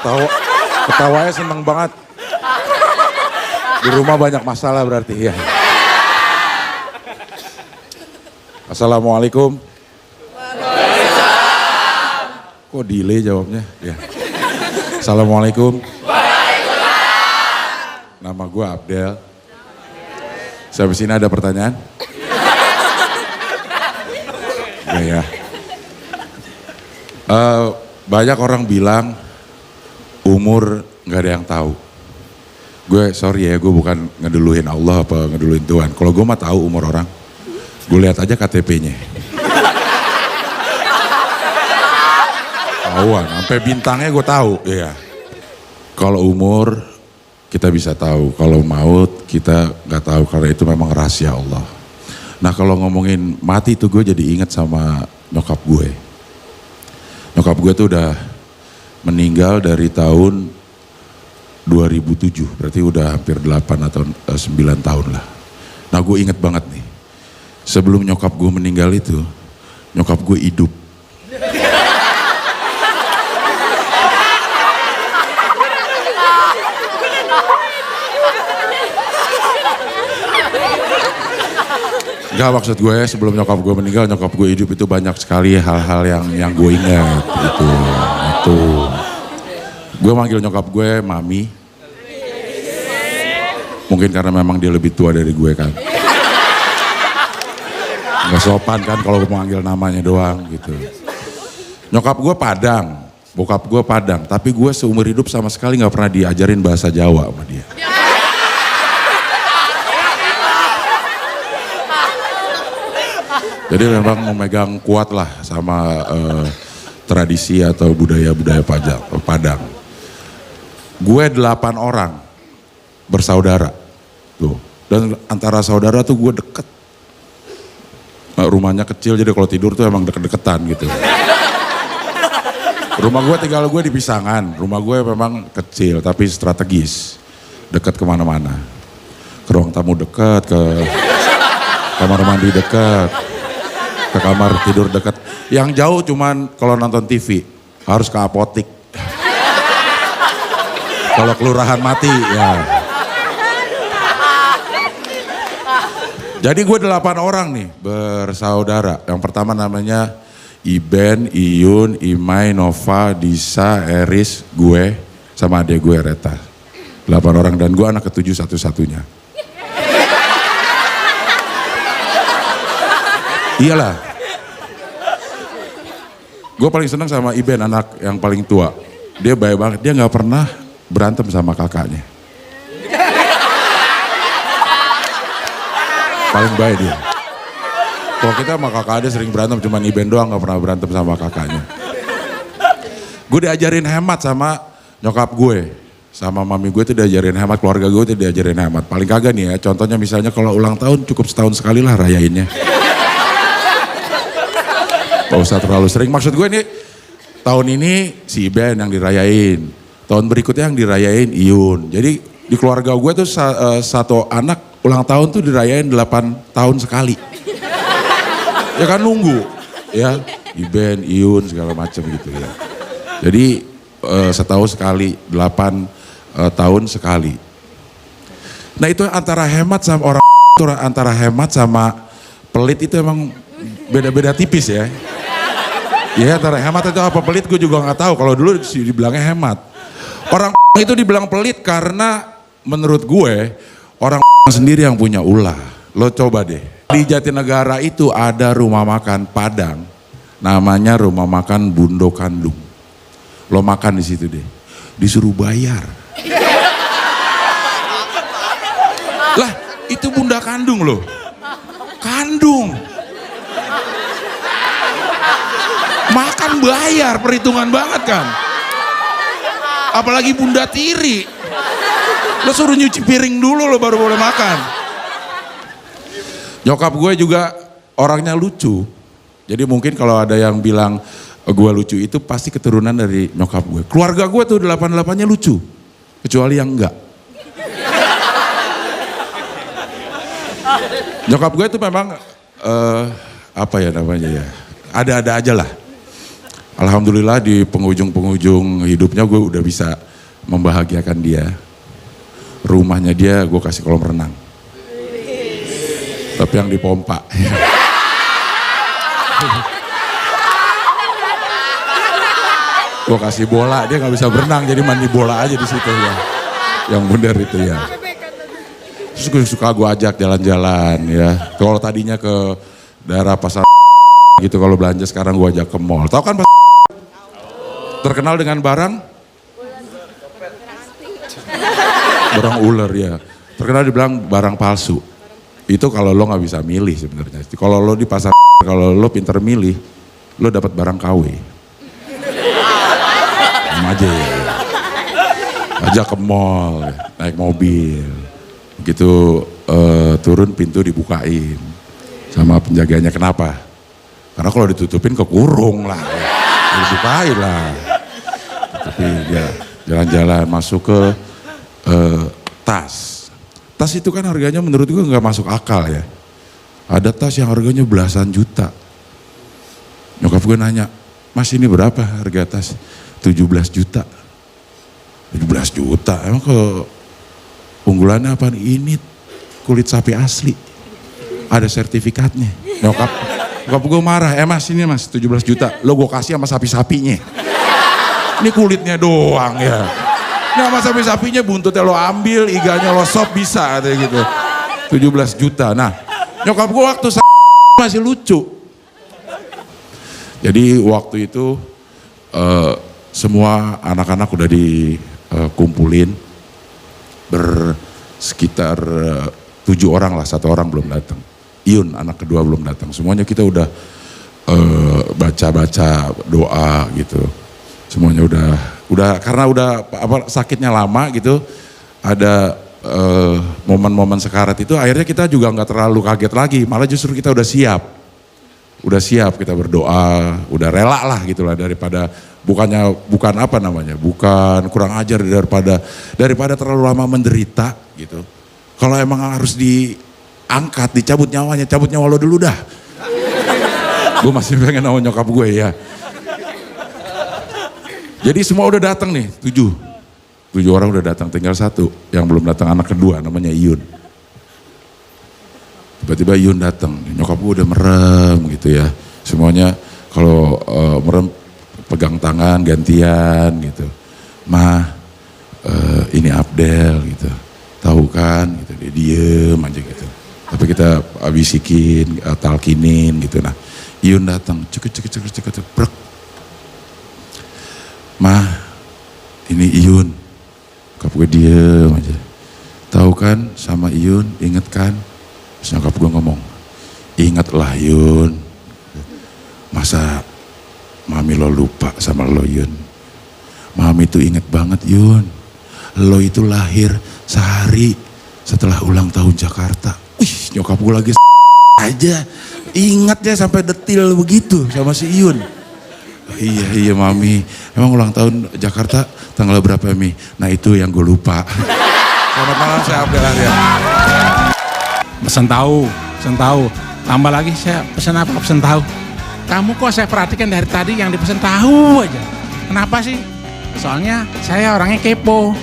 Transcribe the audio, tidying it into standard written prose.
Ketawanya seneng banget. Di rumah banyak masalah berarti ya. Assalamualaikum. Kok delay jawabnya? Ya. Assalamualaikum. Nama gue Abdel. Sampai sini ada pertanyaan? Ya. Banyak orang bilang umur gak ada yang tahu. Gue sorry ya, gue bukan ngeduluin Allah apa ngeduluin Tuhan. Kalau gue mah tahu umur orang. Gue lihat aja KTP-nya. Tahuan, sampai bintangnya gue tahu. Iya. Kalau umur kita bisa tahu, kalau maut kita nggak tahu karena itu memang rahasia Allah. Nah kalau ngomongin mati itu gue jadi ingat sama nyokap gue. Nyokap gue tuh udah meninggal dari tahun 2007, berarti udah hampir 8 atau 9 tahun lah. Nah gue inget banget nih, sebelum nyokap gue meninggal itu, nyokap gue hidup. Gak, maksud gue sebelum nyokap gue meninggal, nyokap gue hidup itu banyak sekali hal-hal yang gue ingat. Itu. Gue manggil nyokap gue Mami. Mungkin karena memang dia lebih tua dari gue kan. Gak sopan kan kalau gue manggil namanya doang gitu. Nyokap gue Padang, bokap gue Padang. Tapi gue seumur hidup sama sekali gak pernah diajarin bahasa Jawa sama dia. Jadi memang memegang kuat lah sama tradisi atau budaya-budaya Padang. Gue 8 orang bersaudara. Tuh. Dan antara saudara tuh gue deket. Rumahnya kecil jadi kalau tidur tuh emang deket-deketan gitu. Rumah gue tinggal gue di Pisangan. Rumah gue memang kecil tapi strategis. Deket kemana-mana. Ke ruang tamu deket, ke kamar mandi deket. Ke kamar tidur dekat. Yang jauh cuman kalau nonton TV harus ke apotik. Kalau kelurahan mati ya. Jadi gue 8 orang nih bersaudara. Yang pertama namanya Iben, Iyun, Imai, Nova, Disa, Eris, gue sama adik gue Reta. 8 orang dan gue anak ke-7 satu-satunya. Iyalah. Gue paling seneng sama Iben, anak yang paling tua. Dia baik banget, dia gak pernah berantem sama kakaknya. Paling baik dia. Kalau kita sama kakak dia sering berantem, cuman Iben doang gak pernah berantem sama kakaknya. Gue diajarin hemat sama nyokap gue. Sama mami gue tuh diajarin hemat, keluarga gue tuh diajarin hemat. Paling kagak nih ya, contohnya misalnya kalau ulang tahun cukup setahun sekali lah rayainnya. Gak usah terlalu sering. Maksud gue nih, tahun ini si Iben yang dirayain. Tahun berikutnya yang dirayain Iyun. Jadi di keluarga gue tuh satu anak ulang tahun tuh dirayain 8 tahun sekali. Ya kan nunggu. Ya, Iben, Iyun segala macam gitu ya. Jadi setahun sekali, 8 tahun sekali. Nah itu antara hemat sama orang antara hemat sama pelit itu emang beda-beda tipis ya. Ya antara hemat itu apa pelit gue juga gak tahu. Kalau dulu dibilangnya hemat. Orang itu dibilang pelit karena menurut gue orang sendiri yang punya ulah. Lo coba deh. Di Jatinegara itu ada rumah makan Padang. Namanya rumah makan Bundo Kandung. Lo makan di situ deh. Disuruh bayar. Lah itu Bunda Kandung loh. Kandung. Makan bayar, perhitungan banget kan. Apalagi Bunda Tiri. Lo suruh nyuci piring dulu lo baru boleh makan. Nyokap gue juga orangnya lucu. Jadi mungkin kalau ada yang bilang gue lucu itu pasti keturunan dari nyokap gue. Keluarga gue tuh 8-8-nya lucu. Kecuali yang enggak. Nyokap gue itu memang apa ya namanya ya. Ada-ada aja lah. Alhamdulillah di penghujung-penghujung hidupnya gue udah bisa membahagiakan dia. Rumahnya dia gue kasih kolam renang. Tapi yang dipompa. Gue kasih bola, dia nggak bisa berenang jadi mandi bola aja di situ ya. Yang bener itu ya. Terus suka gue ajak jalan-jalan ya. Kalau tadinya ke daerah pasar gitu kalau belanja, sekarang gue ajak ke mall. Tahu kan terkenal dengan barang ular ya. Terkenal dibilang barang palsu. Itu kalau lo nggak bisa milih sebenarnya. Kalau lo di pasar, kalau lo pinter milih, lo dapat barang KW. Sama aja ya. Ajak ke mall, naik mobil. Begitu turun pintu dibukain sama penjaganya. Kenapa? Karena kalau ditutupin kekurung lah. Dibukain lah. Tapi dia jalan-jalan masuk ke tas. Tas itu kan harganya menurut gue nggak masuk akal ya. Ada tas yang harganya belasan juta. Nyokap gue nanya, "Mas ini berapa harga tas?" 17 juta. 17 juta, emang unggulannya apa? Ini kulit sapi asli. Ada sertifikatnya. Nyokap gue marah, "Mas ini mas 17 juta, lo gue kasih sama sapi-sapinya. Ini kulitnya doang ya. Ini sama sapi-sapinya buntutnya lo ambil, iganya lo sop bisa," katanya gitu. 17 juta. Nah, nyokap gue waktu masih lucu. Jadi waktu itu semua anak-anak udah dikumpulin bersekitar 7 orang lah, 1 orang belum datang. Iyun anak kedua belum datang. Semuanya kita udah baca-baca doa gitu. Semuanya udah karena udah sakitnya lama gitu. Ada momen-momen sekarat itu akhirnya kita juga nggak terlalu kaget lagi. Malah justru kita udah siap kita berdoa, udah rela lah gitulah daripada bukan kurang ajar daripada terlalu lama menderita gitu. Kalau emang harus diangkat, dicabut nyawanya, cabut nyawa lo dulu dah. Gue masih pengen sama nyokap gue ya. Jadi semua udah datang nih, 7 orang udah datang, tinggal 1 yang belum datang, anak kedua namanya Iyun. Tiba-tiba Iyun datang, nyokap gue udah merem gitu ya. Semuanya kalau merem pegang tangan gantian gitu. "Ma, ini Abdel gitu. Tahu kan?" gitu. Dia diem aja gitu. Tapi kita bisikin, talkinin gitu. Nah, Iyun datang, cek brek. "Ma, ini Iyun." Nyokap gue diem aja. "Tahu kan sama Iyun, inget kan?" Terus nyokap gue ngomong, "Ingatlah Yun. Masa Mami lo lupa sama lo Yun? Mami tuh inget banget Yun. Lo itu lahir sehari setelah ulang tahun Jakarta." Wih, nyokap gue lagi aja. Ingatnya sampai detil begitu sama si Iyun. Iya Mami, emang ulang tahun Jakarta tanggal berapa Mi? Nah itu yang gue lupa." Selamat malam, saya Abdel Arya. Pesen tahu. Tambah lagi saya pesen apa? Pesen tahu. Kamu kok saya perhatikan dari tadi yang dipesen tahu aja. Kenapa sih? Soalnya saya orangnya kepo.